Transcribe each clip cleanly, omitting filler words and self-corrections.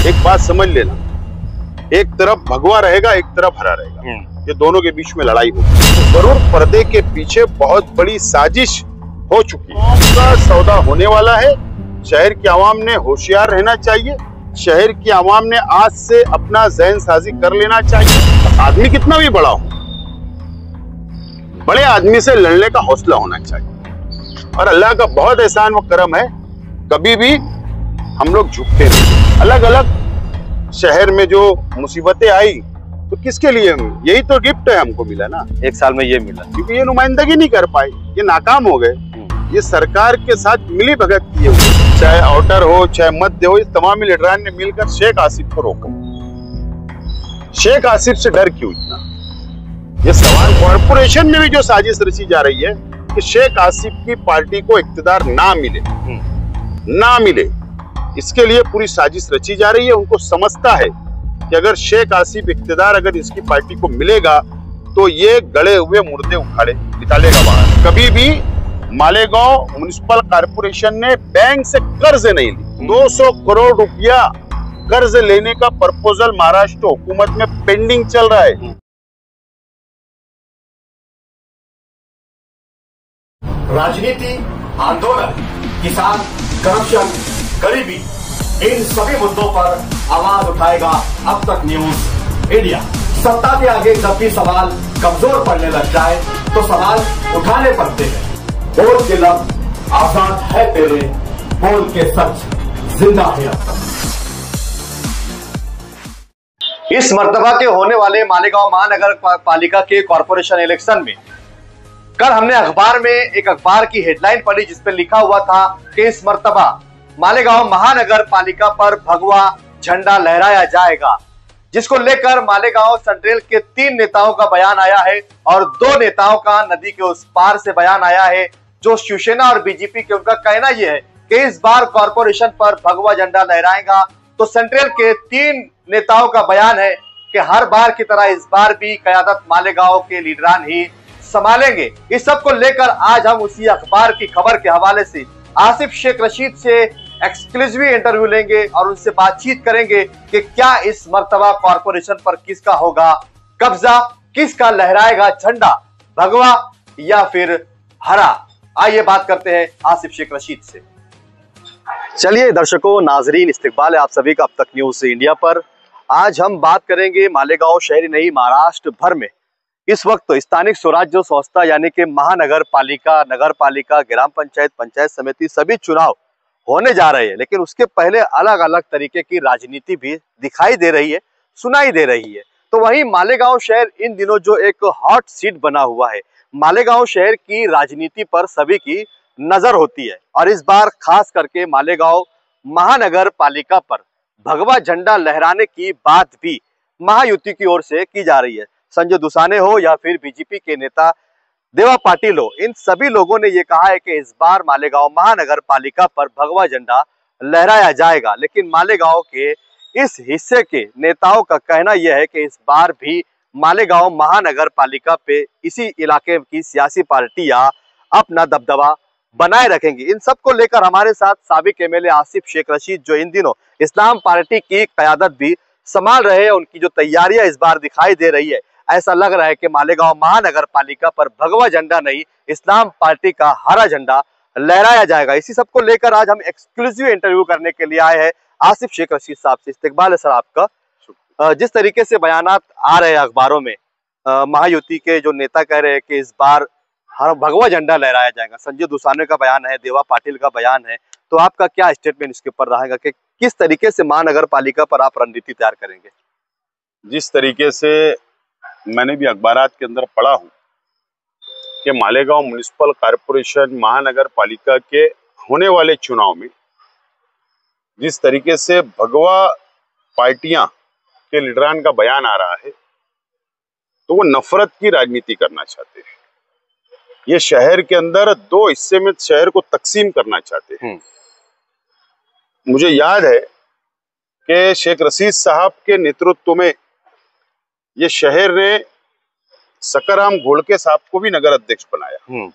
एक बात समझ लेना, एक तरफ भगवा रहेगा, एक तरफ हरा रहेगा, ये दोनों के बीच में लड़ाई होगी। जरूर पर्दे के पीछे बहुत बड़ी साजिश हो चुकी है, उसका सौदा होने वाला है। शहर की आवाम ने होशियार रहना चाहिए, शहर की आवाम ने आज से अपना ज़हन साजी कर लेना चाहिए। आदमी कितना भी बड़ा हो, बड़े आदमी से लड़ने का हौसला होना चाहिए। और अल्लाह का बहुत एहसान व करम है, कभी भी हम लोग झुकते नहीं। अलग अलग शहर में जो मुसीबतें आई तो किसके लिए? यही तो गिफ्ट है हमको मिला ना, 1 साल में ये मिला, क्योंकि ये नुमाइंदगी नहीं कर पाए, ये नाकाम हो गए। ये सरकार के साथ मिली भगत किए हुए, चाहे आउटर हो चाहे मध्य हो, ये तमाम लीडरान ने मिलकर शेख आसिफ को रोका। शेख आसिफ से डर क्यों इतना? ये सवाल कॉरपोरेशन में भी जो साजिश रची जा रही है कि शेख आसिफ की पार्टी को इक्तिदार ना मिले, इसके लिए पूरी साजिश रची जा रही है। उनको समझता है कि अगर शेख आसिफ इक्तिदार अगर इसकी पार्टी को मिलेगा तो ये गड़े हुए मुर्दे उखाड़े निकालेगा बाहर। कभी भी मालेगांव म्युनिसिपल कॉर्पोरेशन ने बैंक से कर्ज नहीं ली। 200 करोड़ रुपया कर्ज लेने का प्रपोजल महाराष्ट्र हुकूमत में पेंडिंग चल रहा है। राजनीति, आंदोलन, किसान, करप्शन, गरीबी, इन सभी मुद्दों पर आवाज उठाएगा अब तक न्यूज इंडिया। सत्ता के आगे जब भी सवाल कमजोर पड़ने लग जाए तो सवाल उठाने पड़ते हैं। बोल के लफ्ज आजाद है तेरे, बोल के सच जिंदा है अब तक। इस मर्तबा के होने वाले मालेगांव महानगर पालिका के कॉरपोरेशन इलेक्शन में कल हमने अखबार में एक अखबार की हेडलाइन पढ़ी जिसपे लिखा हुआ था कि इस मर्तबा मालेगांव महानगर पालिका पर भगवा झंडा लहराया जाएगा, जिसको लेकर मालेगांव सेंट्रल के 3 नेताओं का बयान आया है और 2 नेताओं का नदी के उस पार से बयान आया है जो शिवसेना और बीजेपी के। उनका कहना यह है कि इस बार कॉरपोरेशन पर भगवा झंडा लहराएगा। तो सेंट्रल के 3 नेताओं का बयान है कि हर बार की तरह इस बार भी क़यादत मालेगांव के लीडरान ही संभालेंगे। इस सब को लेकर आज हम उसी अखबार की खबर के हवाले से आसिफ शेख रशीद से एक्सक्लूसिव इंटरव्यू लेंगे और उनसे बातचीत करेंगे कि क्या इस मर्तबा कॉरपोरेशन पर किसका होगा कब्जा, किसका लहराएगा झंडा, भगवा या फिर हरा। आइए बात करते हैं आसिफ शेख रशीद से। चलिए दर्शकों, नाजरीन, इस्तकबाल है आप सभी का अब तक न्यूज इंडिया पर। आज हम बात करेंगे मालेगांव शहर नहीं महाराष्ट्र भर में इस वक्त स्थानिक स्वराज्य संस्था यानी कि महानगर पालिका, नगर पालिका, ग्राम पंचायत, पंचायत समिति सभी चुनाव होने जा रहे हैं। लेकिन उसके पहले अलग अलग तरीके की राजनीति भी दिखाई दे रही है, सुनाई दे रही है। तो वहीं मालेगांव शहर इन दिनों जो एक हॉट सीट बना हुआ है, मालेगांव शहर की राजनीति पर सभी की नजर होती है और इस बार खास करके मालेगांव महानगर पालिका पर भगवा झंडा लहराने की बात भी महायुति की ओर से की जा रही है। संजय दुसाने हो या फिर बीजेपी के नेता देवा पाटिल हो, इन सभी लोगों ने ये कहा है कि इस बार मालेगांव महानगर पालिका पर भगवा झंडा लहराया जाएगा। लेकिन मालेगांव के इस हिस्से के नेताओं का कहना यह है कि इस बार भी मालेगांव महानगर पालिका पे इसी इलाके की सियासी पार्टियां अपना दबदबा बनाए रखेंगी। इन सब को लेकर हमारे साथ साबिक एमएलए आसिफ शेख रशीद जो इन दिनों इस्लाम पार्टी की क़यादत भी संभाल रहे हैं, उनकी जो तैयारियां इस बार दिखाई दे रही है, ऐसा लग रहा है कि मालेगांव महानगर पालिका पर भगवा झंडा नहीं, इस्लाम पार्टी का हरा झंडा लहराया जाएगा। इसी सब को लेकर आज हम एक्सक्लूसिव इंटरव्यू करने के लिए आए हैं आसिफ शेख रशीद साहब से। इस्तकबाल है सर आपका। जिस तरीके से बयानात आ रहे हैं अखबारों में, महायुति के जो नेता कह रहे हैं कि इस बार हर भगवा झंडा लहराया जाएगा, संजय दुसाने का बयान है, देवा पाटिल का बयान है, तो आपका क्या स्टेटमेंट इसके ऊपर रहेगा कि किस तरीके से महानगर पालिका पर आप रणनीति तैयार करेंगे? जिस तरीके से मैंने भी अखबारात के अंदर पढ़ा हूं कि मालेगांव म्युनिसिपल कॉर्पोरेशन महानगर पालिका के होने वाले चुनाव में जिस तरीके से भगवा पार्टियां के लीडरान का बयान आ रहा है, तो वो नफरत की राजनीति करना चाहते हैं। ये शहर के अंदर 2 हिस्से में शहर को तकसीम करना चाहते हैं। मुझे याद है कि शेख रशीद साहब के नेतृत्व में ये शहर ने सकराम घोड़के साहब को भी नगर अध्यक्ष बनाया।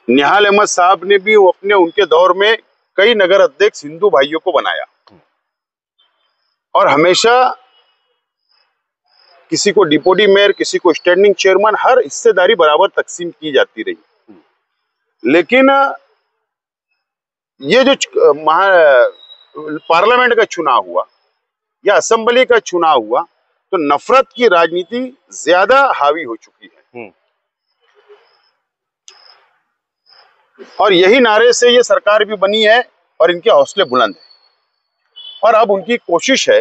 निहाल अहमद साहब ने भी अपने उनके दौर में कई नगर अध्यक्ष हिंदू भाइयों को बनाया। और हमेशा किसी को डिप्टी मेयर, किसी को स्टैंडिंग चेयरमैन, हर हिस्सेदारी बराबर तकसीम की जाती रही। लेकिन ये जो पार्लियामेंट का चुनाव हुआ या असेंबली का चुनाव हुआ, तो नफरत की राजनीति ज्यादा हावी हो चुकी है। और यही नारे से ये सरकार भी बनी है और इनके हौसले बुलंद हैं। और अब उनकी कोशिश है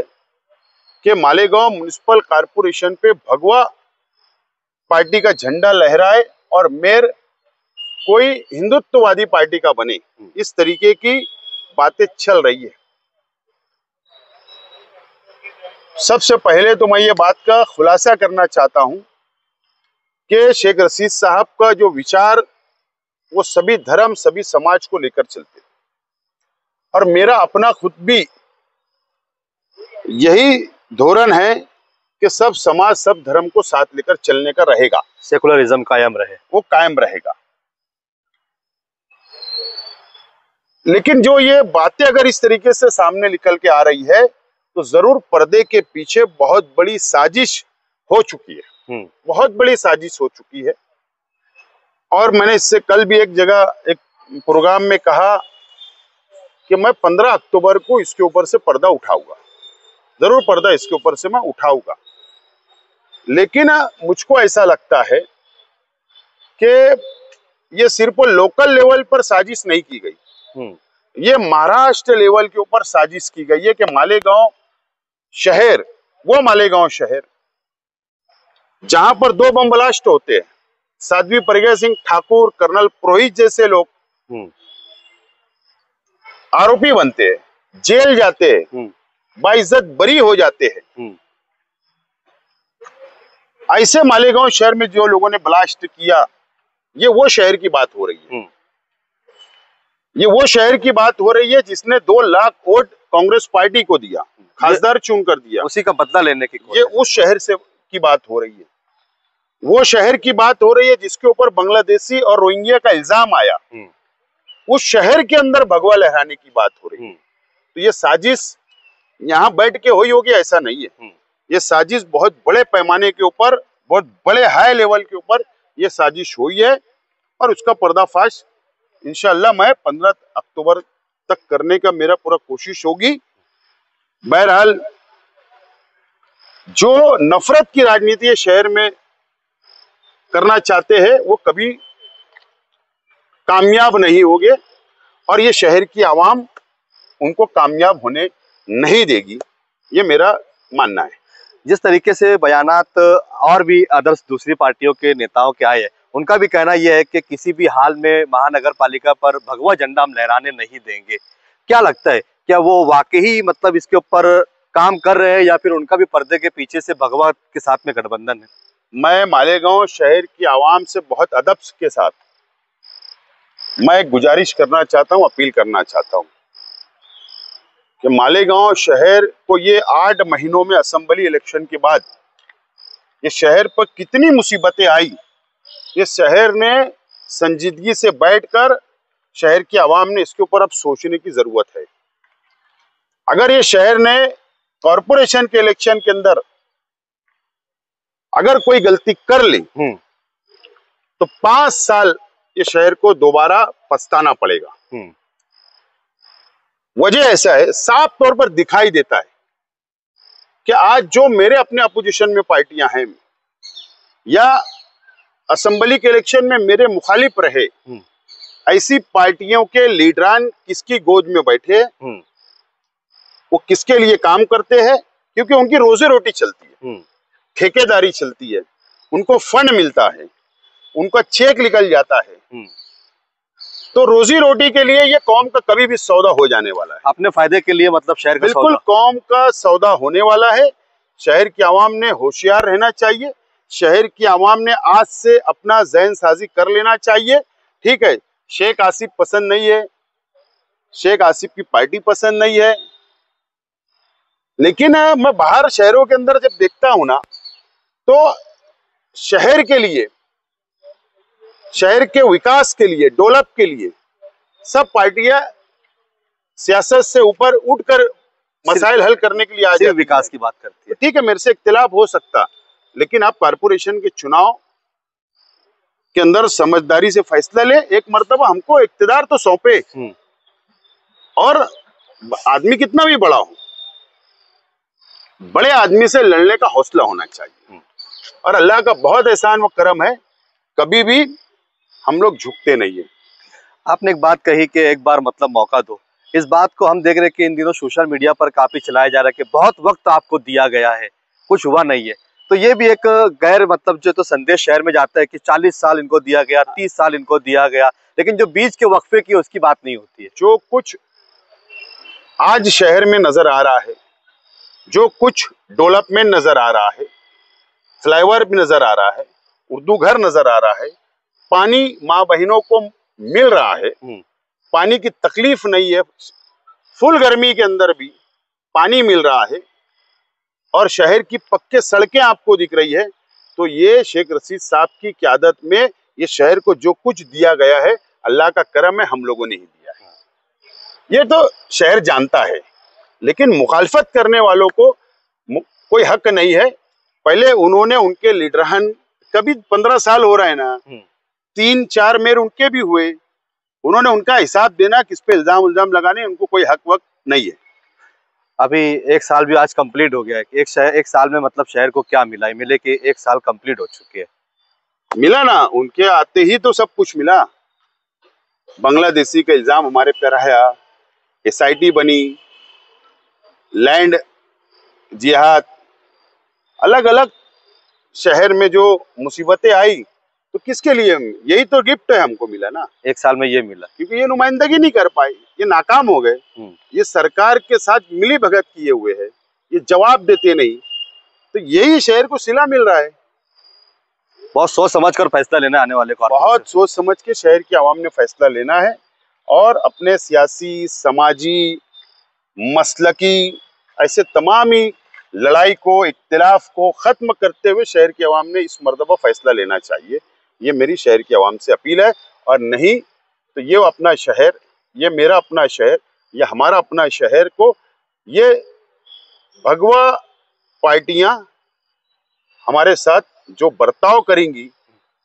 कि मालेगांव म्युनिसिपल कॉर्पोरेशन पे भगवा पार्टी का झंडा लहराए और मेयर कोई हिंदुत्ववादी पार्टी का बने। इस तरीके की बातें चल रही है। सबसे पहले तो मैं ये बात का खुलासा करना चाहता हूं कि शेख रशीद साहब का जो विचार वो सभी धर्म, सभी समाज को लेकर चलते, और मेरा अपना खुद भी यही धोरण है कि सब समाज, सब धर्म को साथ लेकर चलने का रहेगा। सेकुलरिज्म कायम रहे, वो कायम रहेगा। लेकिन जो ये बातें अगर इस तरीके से सामने निकल के आ रही है, तो जरूर पर्दे के पीछे बहुत बड़ी साजिश हो चुकी है। बहुत बड़ी साजिश हो चुकी है। और मैंने इससे कल भी एक जगह, एक प्रोग्राम में कहा कि मैं 15 अक्टूबर को इसके ऊपर से पर्दा उठाऊंगा। जरूर पर्दा इसके ऊपर से मैं उठाऊंगा। लेकिन मुझको ऐसा लगता है कि ये सिर्फ लोकल लेवल पर साजिश नहीं की गई, ये महाराष्ट्र लेवल के ऊपर साजिश की गई है कि मालेगांव शहर, वो मालेगांव शहर जहां पर 2 बम ब्लास्ट होते हैं, साध्वी प्रज्ञा सिंह ठाकुर, कर्नल पुरोहित जैसे लोग आरोपी बनते हैं, जेल जाते हैं, बाइज्जत बरी हो जाते हैं। ऐसे मालेगांव शहर में जो लोगों ने ब्लास्ट किया, ये वो शहर की बात हो रही है। ये वो शहर की बात हो रही है जिसने 2 लाख वोट कांग्रेस पार्टी को दिया, खासदार चुन कर दिया। उसी का बदला लेने की ये उस शहर से की बात हो रही है। वो शहर की बात हो रही है जिसके ऊपर बांग्लादेशी और रोहिंग्या का इल्जाम आया। उस शहर के अंदर भगवा लहराने की बात हो रही है। तो ये साजिश यहाँ बैठ के हुई होगी ऐसा नहीं है। ये साजिश बहुत बड़े पैमाने के ऊपर, बहुत बड़े हाई लेवल के ऊपर ये साजिश हुई है। और उसका पर्दाफाश इंशाअल्लाह मैं 15 अक्टूबर तक करने का मेरा पूरा कोशिश होगी। बहरहाल जो नफरत की राजनीति ये शहर में करना चाहते हैं वो कभी कामयाब नहीं होंगे, और ये शहर की आवाम उनको कामयाब होने नहीं देगी, ये मेरा मानना है। जिस तरीके से बयानात और भी अदर्स दूसरी पार्टियों के नेताओं के आए हैं, उनका भी कहना यह है कि किसी भी हाल में महानगर पालिका पर भगवा झंडा हम लहराने नहीं देंगे। क्या लगता है, क्या वो वाकई मतलब इसके ऊपर काम कर रहे हैं या फिर उनका भी पर्दे के पीछे से भगवा के साथ में गठबंधन है? मैं मालेगांव शहर की आवाम से बहुत अदब के साथ मैं गुजारिश करना चाहता हूं, अपील करना चाहता हूं कि मालेगांव शहर को ये 8 महीनों में असेंबली इलेक्शन के बाद ये शहर पर कितनी मुसीबतें आई, ये शहर ने संजीदगी से बैठकर शहर की आवाम ने इसके ऊपर अब सोचने की जरूरत है। अगर ये शहर ने कॉरपोरेशन के इलेक्शन के अंदर अगर कोई गलती कर ली तो 5 साल ये शहर को दोबारा पछताना पड़ेगा। वजह ऐसा है, साफ तौर पर दिखाई देता है कि आज जो मेरे अपने अपोजिशन में पार्टियां हैं या असेंबली के इलेक्शन में मेरे मुखालिफ रहे, ऐसी पार्टियों के लीडरान किसकी गोद में बैठे, वो किसके लिए काम करते हैं, क्योंकि उनकी रोजी रोटी चलती है, ठेकेदारी चलती है, उनको फंड मिलता है, उनका चेक निकल जाता है। तो रोजी रोटी के लिए ये कौम का कभी भी सौदा हो जाने वाला है। अपने फायदे के लिए मतलब शहर का बिल्कुल कौम का सौदा होने वाला है। शहर की आवाम ने होशियार रहना चाहिए। शहर की आवाम ने आज से अपना ज़हन साजी कर लेना चाहिए। ठीक है, शेख आसिफ पसंद नहीं है, शेख आसिफ की पार्टी पसंद नहीं है, लेकिन मैं बाहर शहरों के अंदर जब देखता हूं ना, तो शहर के लिए, शहर के विकास के लिए, डेवलप के लिए सब पार्टियां सियासत से ऊपर उठकर मसाइल हल करने के लिए आ जाती विकास की बात करती है। ठीक है, मेरे से इख्तिलाफ हो सकता, लेकिन आप कारपोरेशन के चुनाव के अंदर समझदारी से फैसला ले। एक मर्तबा हमको इख्तिदार तो सौंपे, और आदमी कितना भी बड़ा हो, बड़े आदमी से लड़ने का हौसला होना चाहिए। और अल्लाह का बहुत एहसान व करम है, कभी भी हम लोग झुकते नहीं है। आपने एक बात कही कि एक बार मतलब मौका दो, इस बात को हम देख रहे हैं कि इन दिनों सोशल मीडिया पर काफी चलाया जा रहा है कि बहुत वक्त आपको दिया गया है, कुछ हुआ नहीं है। तो ये भी एक गैर मतलब जो तो संदेश शहर में जाता है कि 40 साल इनको दिया गया, 30 साल इनको दिया गया, लेकिन जो बीच के वक्फे की उसकी बात नहीं होती है। जो कुछ आज शहर में नजर आ रहा है, जो कुछ डेवलपमेंट नजर आ रहा है, फ्लाईओवर भी नजर आ रहा है, उर्दू घर नजर आ रहा है, पानी माँ बहनों को मिल रहा है, पानी की तकलीफ नहीं है, फुल गर्मी के अंदर भी पानी मिल रहा है, और शहर की पक्के सड़कें आपको दिख रही है, तो ये शेख रशीद साहब की क़यादत में ये शहर को जो कुछ दिया गया है, अल्लाह का करम है, हम लोगों ने ही दिया है। ये तो शहर जानता है, लेकिन मुखालफत करने वालों को कोई हक नहीं है। पहले उन्होंने उनके लीडरहन, कभी 15 साल हो रहा है ना, 3-4 मेयर उनके भी हुए, उन्होंने उनका हिसाब देना, किस पे इल्जाम लगाने, उनको कोई हक वक्त नहीं है। अभी 1 साल भी आज कंप्लीट हो गया है। एक साल में मतलब शहर को क्या मिला है? मिले कि 1 साल कंप्लीट हो चुके हैं। मिला ना, उनके आते ही तो सब कुछ मिला। बांग्लादेशी का इल्जाम हमारे पे रहा, SIT बनी, लैंड जिहाद, अलग अलग शहर में जो मुसीबतें आई, तो किसके लिए? यही तो गिफ्ट है हमको मिला ना, 1 साल में ये मिला, क्योंकि ये नुमाइंदगी नहीं कर पाई, ये नाकाम हो गए, ये सरकार के साथ मिली भगत किए हुए है, ये जवाब देते नहीं, तो यही शहर को सिला मिल रहा है। बहुत सोच समझ कर फैसला लेना आने वाले को, बहुत सोच समझ के शहर की आवाम ने फैसला लेना है, और अपने सियासी, समाजी, मसलकी ऐसे तमाम ही लड़ाई को, इख्तिलाफ को खत्म करते हुए शहर की आवाम ने इस मर्तबा फैसला लेना चाहिए। ये मेरी शहर की आवाम से अपील है, और नहीं तो ये अपना शहर, ये मेरा अपना शहर, ये हमारा अपना शहर को ये भगवा पार्टियां हमारे साथ जो बर्ताव करेंगी,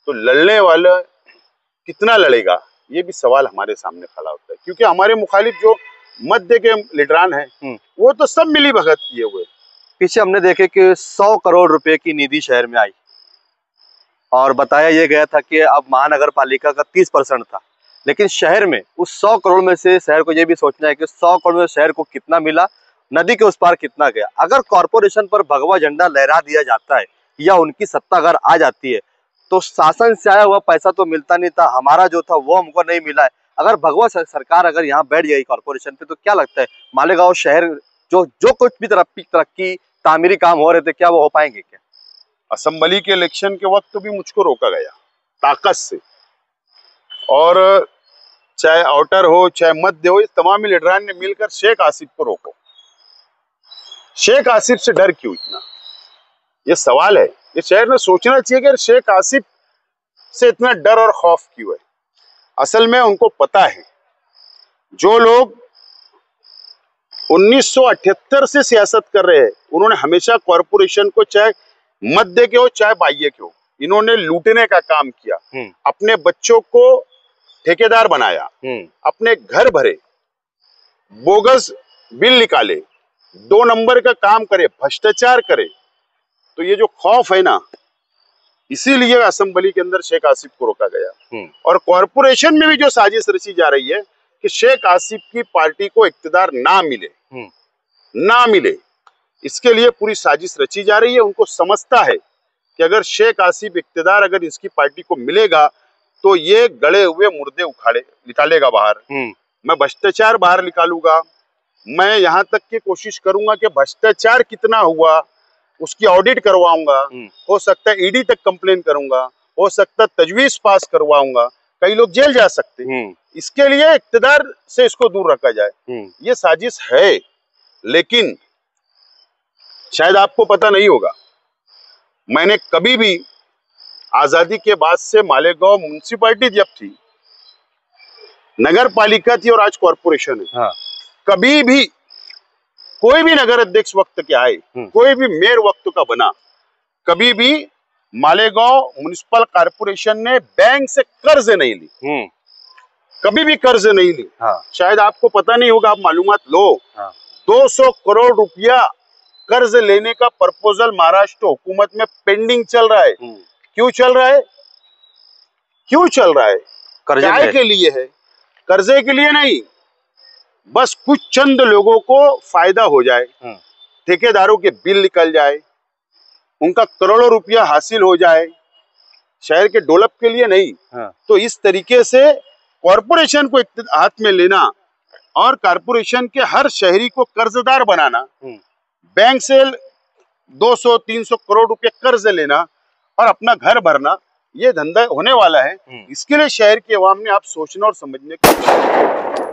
तो लड़ने वाला कितना लड़ेगा, ये भी सवाल हमारे सामने खड़ा होता है। क्योंकि हमारे मुखालिफ जो मध्य के लीडरान हैं, वो तो सब मिली भगत किए हुए। पीछे हमने देखे कि 100 करोड़ रुपए की निधि शहर में आई, और बताया यह गया था कि अब महानगर पालिका का 30% था, लेकिन शहर में उस 100 करोड़ में से शहर को यह भी सोचना है कि 100 करोड़ में शहर को कितना मिला, नदी के उस पार कितना गया। अगर कॉरपोरेशन पर भगवा झंडा लहरा दिया जाता है या उनकी सत्ता अगर आ जाती है, तो शासन से आया हुआ पैसा तो मिलता नहीं था, हमारा जो था वो हमको नहीं मिला है। अगर भगवा सरकार अगर यहाँ बैठ गई कॉरपोरेशन पे, तो क्या लगता है मालेगांव शहर जो कुछ भी तरक्की तामीरी काम हो रहे थे, क्या वो हो पाएंगे क्या? असेंबली के इलेक्शन के वक्त भी मुझको रोका गया ताकत से, और चाहे आउटर हो चाहे मध्य हो, इस तमाम लीडरान ने मिलकर शेख आसिफ को रोको। शेख आसिफ से डर क्यों इतना, ये सवाल है। ये शहर में सोचना चाहिए कि शेख आसिफ से इतना डर और खौफ क्यों है। असल में उनको पता है, जो लोग 1978 से सियासत कर रहे हैं, उन्होंने हमेशा कॉरपोरेशन को, चाहे मध्य के हो चाहे बाह्य के हो, इन्होंने लूटने का काम किया। अपने बच्चों को ठेकेदार बनाया, अपने घर भरे, बोगस बिल निकाले, 2 नंबर का काम करे, भ्रष्टाचार करे। तो ये जो खौफ है ना, इसीलिए असेंबली के अंदर शेख आसिफ को रोका गया। और कॉरपोरेशन में भी जो साजिश रची जा रही है कि शेख आसिफ की पार्टी को इख्तिदार ना मिले, इसके लिए पूरी साजिश रची जा रही है। उनको समझता है कि अगर शेख आसिफ इख्तिदार अगर इसकी पार्टी को मिलेगा, तो ये गड़े हुए मुर्दे निकालेगा बाहर। मैं भ्रष्टाचार बाहर निकालूंगा, मैं यहाँ तक की कोशिश करूंगा कि भ्रष्टाचार कितना हुआ उसकी ऑडिट करवाऊंगा, हो सकता है ईडी तक कंप्लेन करूंगा, हो सकता है तजवीज पास करवाऊंगा, कई लोग जेल जा सकते हैं। इसके लिए इख्तिदार से इसको दूर रखा जाए, ये साजिश है। लेकिन शायद आपको पता नहीं होगा, मैंने कभी भी आजादी के बाद से मालेगांव म्युनिसिपैलिटी जब थी, नगर पालिका थी और आज कॉरपोरेशन है, कभी भी कोई भी नगर अध्यक्ष वक्त के आए, कोई भी मेयर वक्त का बना, कभी भी मालेगांव म्युनिसिपल कॉर्पोरेशन ने बैंक से कर्ज नहीं ली, कभी भी कर्ज नहीं ली। शायद आपको पता नहीं होगा, आप मालूमात लो। 200 करोड़ रुपया कर्ज लेने का प्रपोजल महाराष्ट्र हुकूमत में पेंडिंग चल रहा है। क्यों चल रहा है? क्यों चल रहा है? कर्जे के लिए है, कर्जे के लिए नहीं। बस कुछ चंद लोगों को फायदा हो जाए, ठेकेदारों के बिल निकल जाए, उनका करोड़ों रुपया हासिल हो जाए, शहर के डेवलप के लिए नहीं। तो इस तरीके से कॉरपोरेशन को हाथ में लेना और कॉरपोरेशन के हर शहरी को कर्जदार बनाना, बैंक से 200-300 करोड़ रुपए कर्ज लेना और अपना घर भरना, ये धंधा होने वाला है। इसके लिए शहर के अवाम ने आप सोचना और समझने की